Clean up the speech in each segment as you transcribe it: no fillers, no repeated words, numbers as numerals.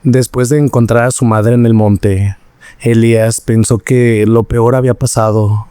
Después de encontrar a su madre en el monte, Elías pensó que lo peor había pasado,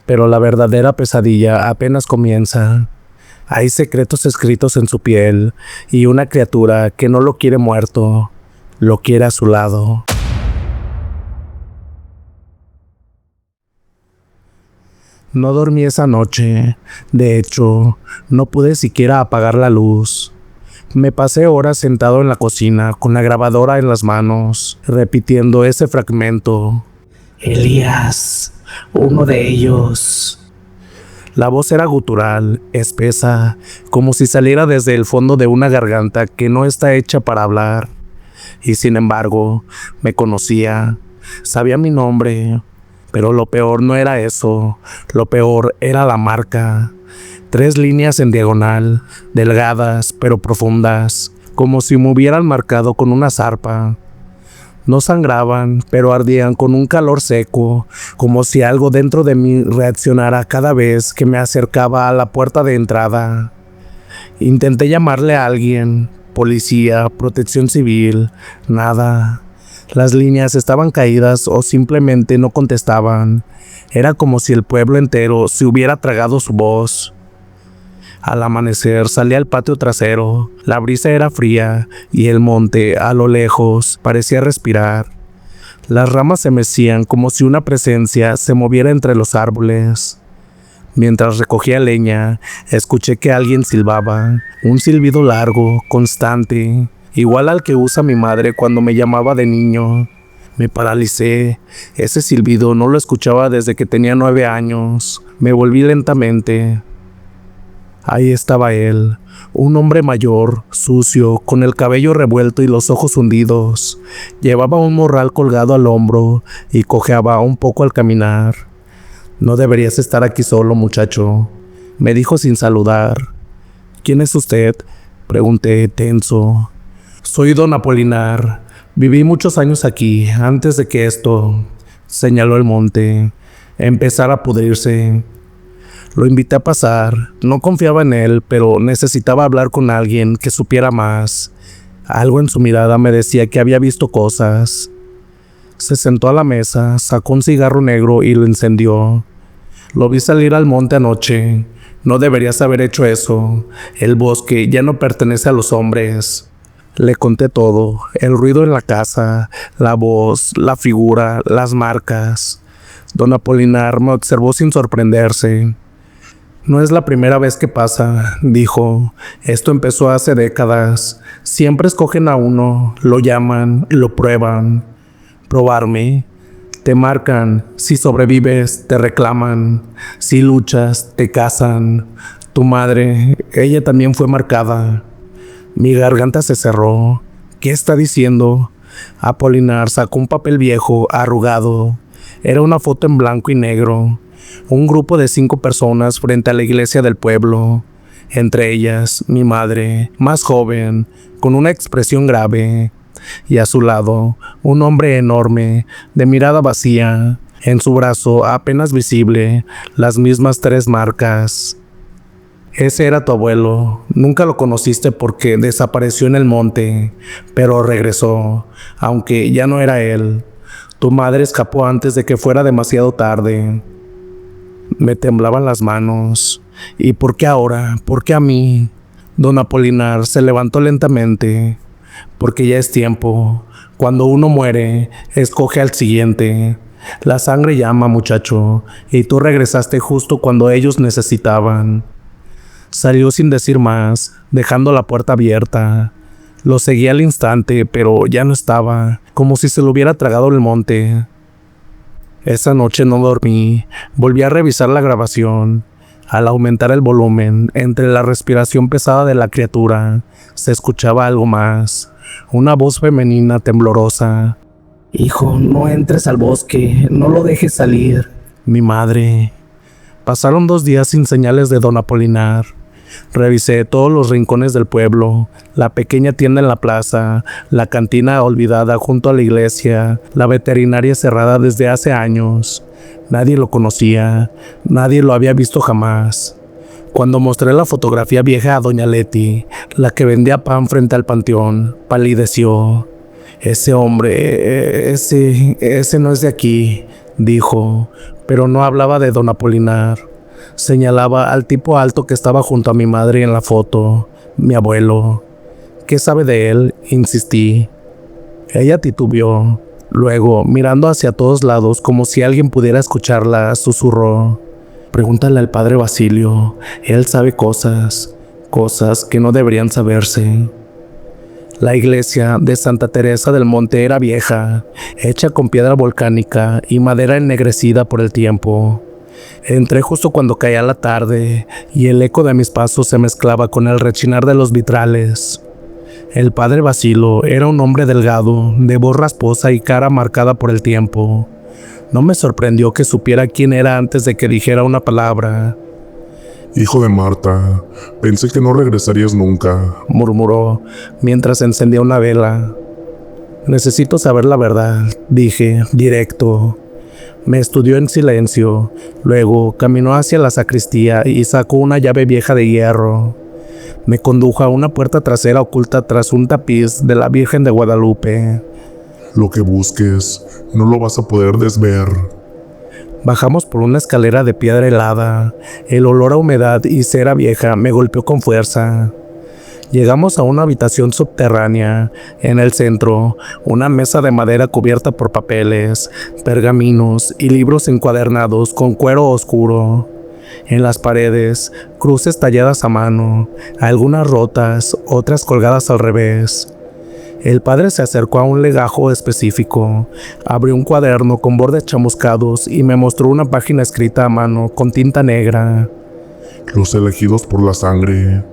pero la verdadera pesadilla apenas comienza. Hay secretos escritos en su piel y una criatura que no lo quiere muerto, lo quiere a su lado. No dormí esa noche. De hecho, no pude siquiera apagar la luz. Me pasé horas sentado en la cocina con la grabadora en las manos, repitiendo ese fragmento. Elías, uno de ellos. La voz era gutural, espesa, como si saliera desde el fondo de una garganta que no está hecha para hablar. Y sin embargo, me conocía, sabía mi nombre. Pero lo peor no era eso, lo peor era la marca. 3 líneas en diagonal, delgadas pero profundas, como si me hubieran marcado con una zarpa. No sangraban, pero ardían con un calor seco, como si algo dentro de mí reaccionara cada vez que me acercaba a la puerta de entrada. Intenté llamarle a alguien, policía, protección civil, nada. Las líneas estaban caídas o simplemente no contestaban. Era como si el pueblo entero se hubiera tragado su voz. Al amanecer salí al patio trasero. La brisa era fría y el monte, a lo lejos, parecía respirar. Las ramas se mecían como si una presencia se moviera entre los árboles. Mientras recogía leña, escuché que alguien silbaba, un silbido largo, constante, igual al que usa mi madre cuando me llamaba de niño. Me paralicé. Ese silbido no lo escuchaba desde que tenía 9 años. Me volví lentamente. Ahí estaba él, un hombre mayor, sucio, con el cabello revuelto y los ojos hundidos. Llevaba un morral colgado al hombro y cojeaba un poco al caminar. «No deberías estar aquí solo, muchacho», me dijo sin saludar. «¿Quién es usted?», pregunté tenso. «Soy don Apolinar. Viví muchos años aquí, antes de que esto», señaló el monte, «empezara a pudrirse». Lo invité a pasar. No confiaba en él, pero necesitaba hablar con alguien que supiera más. Algo en su mirada me decía que había visto cosas. Se sentó a la mesa, sacó un cigarro negro y lo encendió. «Lo vi salir al monte anoche. No deberías haber hecho eso. El bosque ya no pertenece a los hombres». Le conté todo, el ruido en la casa, la voz, la figura, las marcas. Don Apolinar me observó sin sorprenderse. «No es la primera vez que pasa», dijo. «Esto empezó hace décadas. Siempre escogen a uno, lo llaman, lo prueban». «¿Probarme?» «Te marcan. Si sobrevives, te reclaman. Si luchas, te casan. Tu madre, ella también fue marcada». Mi garganta se cerró. «¿Qué está diciendo?» Apolinar sacó un papel viejo, arrugado. Era una foto en blanco y negro. Un grupo de 5 personas frente a la iglesia del pueblo. Entre ellas, mi madre, más joven, con una expresión grave. Y a su lado, un hombre enorme, de mirada vacía. En su brazo, apenas visible, las mismas 3 marcas. «Ese era tu abuelo. Nunca lo conociste porque desapareció en el monte, pero regresó, aunque ya no era él. Tu madre escapó antes de que fuera demasiado tarde». Me temblaban las manos. «¿Y por qué ahora? ¿Por qué a mí?» Don Apolinar se levantó lentamente. «Porque ya es tiempo. Cuando uno muere, escoge al siguiente. La sangre llama, muchacho, y tú regresaste justo cuando ellos necesitaban». Salió sin decir más, dejando la puerta abierta. Lo seguí al instante, pero ya no estaba, como si se lo hubiera tragado el monte. Esa noche no dormí. Volví a revisar la grabación. Al aumentar el volumen, entre la respiración pesada de la criatura, se escuchaba algo más. Una voz femenina temblorosa. «Hijo, no entres al bosque, no lo dejes salir». Mi madre. Pasaron 2 días sin señales de don Apolinar. Revisé todos los rincones del pueblo, la pequeña tienda en la plaza, la cantina olvidada junto a la iglesia, la veterinaria cerrada desde hace años. Nadie lo conocía, nadie lo había visto jamás. Cuando mostré la fotografía vieja a doña Leti, la que vendía pan frente al panteón, palideció. Ese hombre, ese no es de aquí, dijo, pero no hablaba de don Apolinar. Señalaba al tipo alto que estaba junto a mi madre en la foto, mi abuelo. ¿Qué sabe de él?, insistí. Ella titubeó. Luego, mirando hacia todos lados como si alguien pudiera escucharla, susurró: pregúntale al padre Basilio, él sabe cosas que no deberían saberse. La iglesia de Santa Teresa del Monte era vieja, hecha con piedra volcánica y madera ennegrecida por el tiempo. Entré justo cuando caía la tarde y el eco de mis pasos se mezclaba con el rechinar de los vitrales. El padre Basilio era un hombre delgado, de voz rasposa y cara marcada por el tiempo. No me sorprendió que supiera quién era antes de que dijera una palabra. Hijo de Marta, pensé que no regresarías nunca, murmuró mientras encendía una vela. Necesito saber la verdad, dije, directo. Me estudió en silencio, luego caminó hacia la sacristía y sacó una llave vieja de hierro. Me condujo a una puerta trasera oculta tras un tapiz de la Virgen de Guadalupe. Lo que busques, no lo vas a poder desver. Bajamos por una escalera de piedra helada. El olor a humedad y cera vieja me golpeó con fuerza. Llegamos a una habitación subterránea. En el centro, una mesa de madera cubierta por papeles, pergaminos y libros encuadernados con cuero oscuro. En las paredes, cruces talladas a mano, algunas rotas, otras colgadas al revés. El padre se acercó a un legajo específico, abrió un cuaderno con bordes chamuscados y me mostró una página escrita a mano con tinta negra. Los elegidos por la sangre.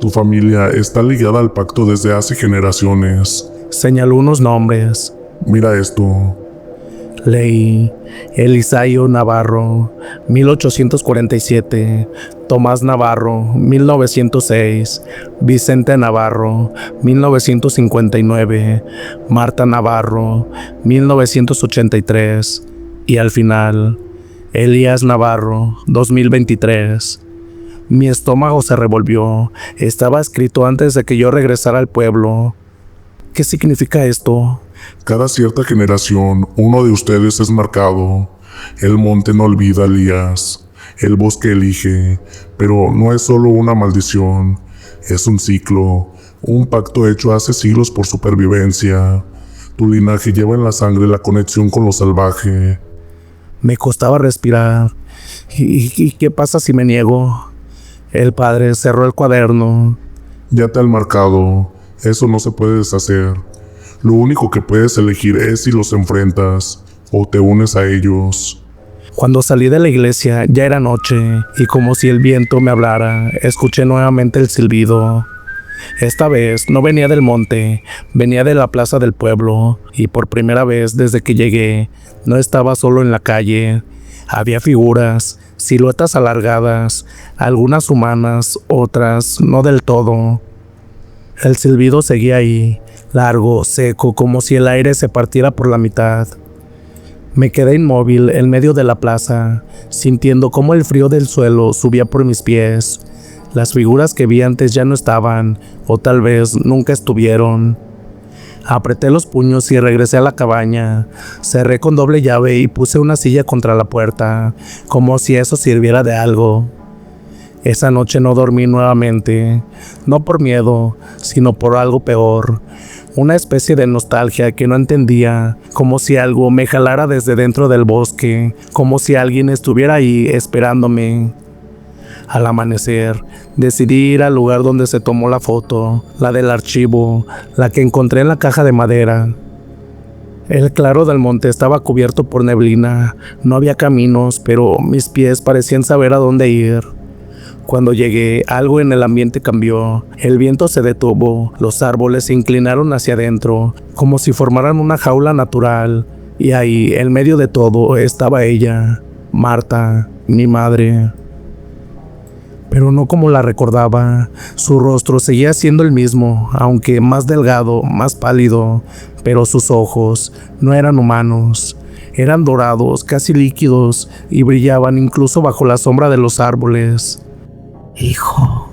Tu familia está ligada al pacto desde hace generaciones. Señaló unos nombres. Mira esto. Leí: Elisaio Navarro, 1847, Tomás Navarro, 1906, Vicente Navarro, 1959, Marta Navarro, 1983, y al final, Elías Navarro, 2023. Mi estómago se revolvió. Estaba escrito antes de que yo regresara al pueblo. ¿Qué significa esto? Cada cierta generación, uno de ustedes es marcado. El monte no olvida, Elías. El bosque elige. Pero no es solo una maldición. Es un ciclo. Un pacto hecho hace siglos por supervivencia. Tu linaje lleva en la sangre la conexión con lo salvaje. Me costaba respirar. ¿Y qué pasa si me niego? El padre cerró el cuaderno. Ya te han marcado. Eso no se puede deshacer. Lo único que puedes elegir es si los enfrentas o te unes a ellos. Cuando salí de la iglesia ya era noche y como si el viento me hablara, escuché nuevamente el silbido. Esta vez no venía del monte, venía de la plaza del pueblo y por primera vez desde que llegué no estaba solo en la calle. Había figuras, siluetas alargadas, algunas humanas, otras no del todo. El silbido seguía ahí, largo, seco, como si el aire se partiera por la mitad. Me quedé inmóvil en medio de la plaza, sintiendo cómo el frío del suelo subía por mis pies. Las figuras que vi antes ya no estaban, o tal vez nunca estuvieron. Apreté los puños y regresé a la cabaña. Cerré con doble llave y puse una silla contra la puerta, como si eso sirviera de algo. Esa noche no dormí nuevamente, no por miedo, sino por algo peor. Una especie de nostalgia que no entendía, como si algo me jalara desde dentro del bosque, como si alguien estuviera ahí esperándome. Al amanecer, decidí ir al lugar donde se tomó la foto, la del archivo, la que encontré en la caja de madera. El claro del monte estaba cubierto por neblina, no había caminos, pero mis pies parecían saber a dónde ir. Cuando llegué, algo en el ambiente cambió. El viento se detuvo, los árboles se inclinaron hacia adentro, como si formaran una jaula natural. Y ahí, en medio de todo, estaba ella, Marta, mi madre. Pero no como la recordaba. Su rostro seguía siendo el mismo, aunque más delgado, más pálido. Pero sus ojos no eran humanos. Eran dorados, casi líquidos, y brillaban incluso bajo la sombra de los árboles. «Hijo»,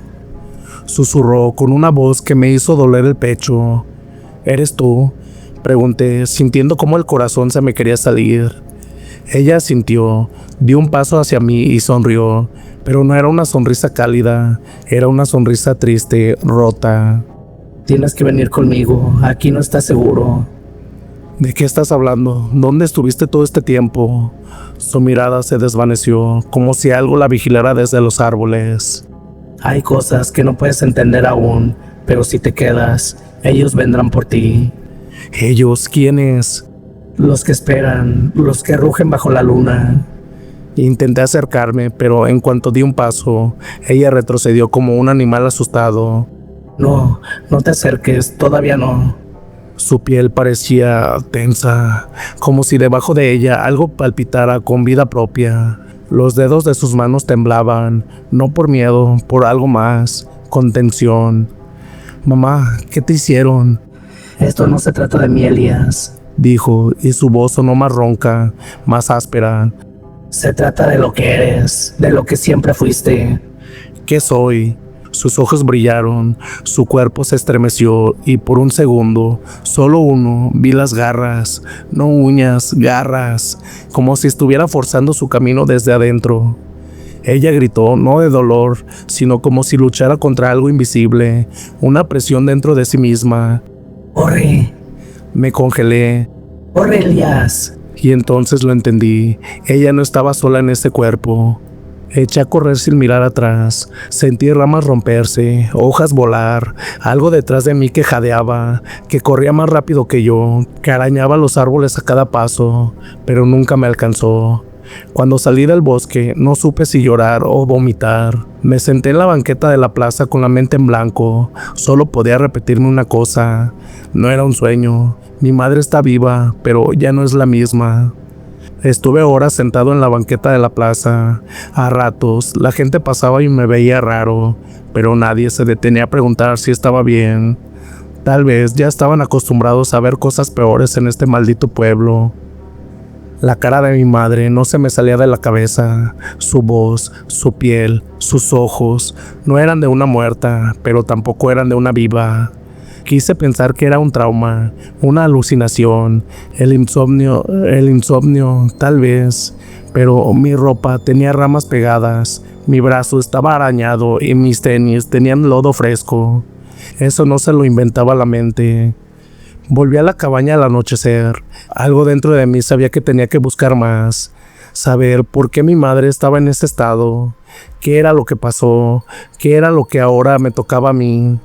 susurró con una voz que me hizo doler el pecho. «¿Eres tú? Pregunté, sintiendo cómo el corazón se me quería salir. Ella asintió, dio un paso hacia mí y sonrió, pero no era una sonrisa cálida, era una sonrisa triste, rota. Tienes que venir conmigo, aquí no estás seguro. ¿De qué estás hablando? ¿Dónde estuviste todo este tiempo? Su mirada se desvaneció, como si algo la vigilara desde los árboles. Hay cosas que no puedes entender aún, pero si te quedas, ellos vendrán por ti. ¿Ellos? ¿Quiénes? Los que esperan, los que rugen bajo la luna. Intenté acercarme, pero en cuanto di un paso, ella retrocedió como un animal asustado. No, no te acerques, todavía no. Su piel parecía tensa, como si debajo de ella algo palpitara con vida propia. Los dedos de sus manos temblaban, no por miedo, por algo más, con tensión. Mamá, ¿qué te hicieron? Esto no se trata de mí, Elías. Dijo, y su voz sonó más ronca, más áspera. Se trata de lo que eres, de lo que siempre fuiste. ¿Qué soy? Sus ojos brillaron, su cuerpo se estremeció y por un segundo, solo uno, vi las garras, no uñas, garras, como si estuviera forzando su camino desde adentro. Ella gritó, no de dolor, sino como si luchara contra algo invisible, una presión dentro de sí misma. ¡Corre! Me congelé. ¡Corre, Elías! Y entonces lo entendí, ella no estaba sola en ese cuerpo. Eché a correr sin mirar atrás, sentí ramas romperse, hojas volar, algo detrás de mí que jadeaba, que corría más rápido que yo, que arañaba los árboles a cada paso, pero nunca me alcanzó. Cuando salí del bosque, no supe si llorar o vomitar. Me senté en la banqueta de la plaza con la mente en blanco, solo podía repetirme una cosa, no era un sueño, mi madre está viva, pero ya no es la misma. Estuve horas sentado en la banqueta de la plaza. A ratos, la gente pasaba y me veía raro, pero nadie se detenía a preguntar si estaba bien. Tal vez ya estaban acostumbrados a ver cosas peores en este maldito pueblo. La cara de mi madre no se me salía de la cabeza. Su voz, su piel, sus ojos, no eran de una muerta, pero tampoco eran de una viva. Quise pensar que era un trauma, una alucinación, el insomnio, tal vez, pero mi ropa tenía ramas pegadas, mi brazo estaba arañado y mis tenis tenían lodo fresco. Eso no se lo inventaba la mente. Volví a la cabaña al anochecer. Algo dentro de mí sabía que tenía que buscar más, saber por qué mi madre estaba en ese estado, qué era lo que pasó, qué era lo que ahora me tocaba a mí.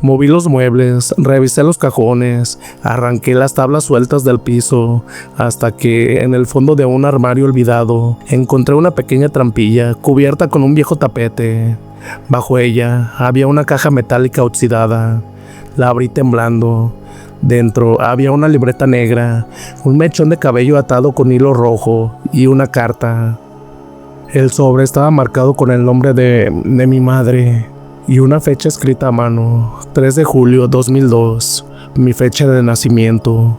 Moví los muebles, revisé los cajones, arranqué las tablas sueltas del piso, hasta que en el fondo de un armario olvidado encontré una pequeña trampilla cubierta con un viejo tapete. Bajo ella había una caja metálica oxidada. La abrí temblando. Dentro había una libreta negra, un mechón de cabello atado con hilo rojo y una carta. El sobre estaba marcado con el nombre de mi madre y una fecha escrita a mano, 3 de julio 2002, mi fecha de nacimiento.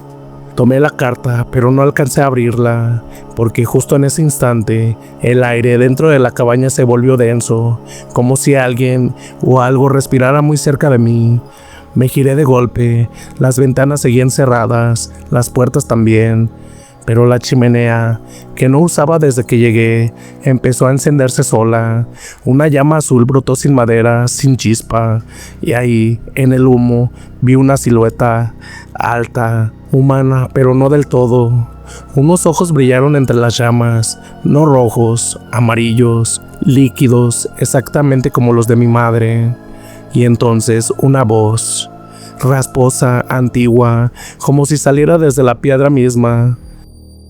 Tomé la carta, pero no alcancé a abrirla, porque justo en ese instante, el aire dentro de la cabaña se volvió denso, como si alguien o algo respirara muy cerca de mí. Me giré de golpe, las ventanas seguían cerradas, las puertas también, pero la chimenea, que no usaba desde que llegué, empezó a encenderse sola. Una llama azul brotó sin madera, sin chispa, y ahí, en el humo, vi una silueta alta, humana, pero no del todo. Unos ojos brillaron entre las llamas, no rojos, amarillos, líquidos, exactamente como los de mi madre. Y entonces una voz, rasposa, antigua, como si saliera desde la piedra misma.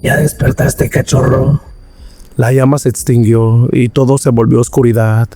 ¿Ya despertaste, cachorro? La llama se extinguió y todo se volvió oscuridad.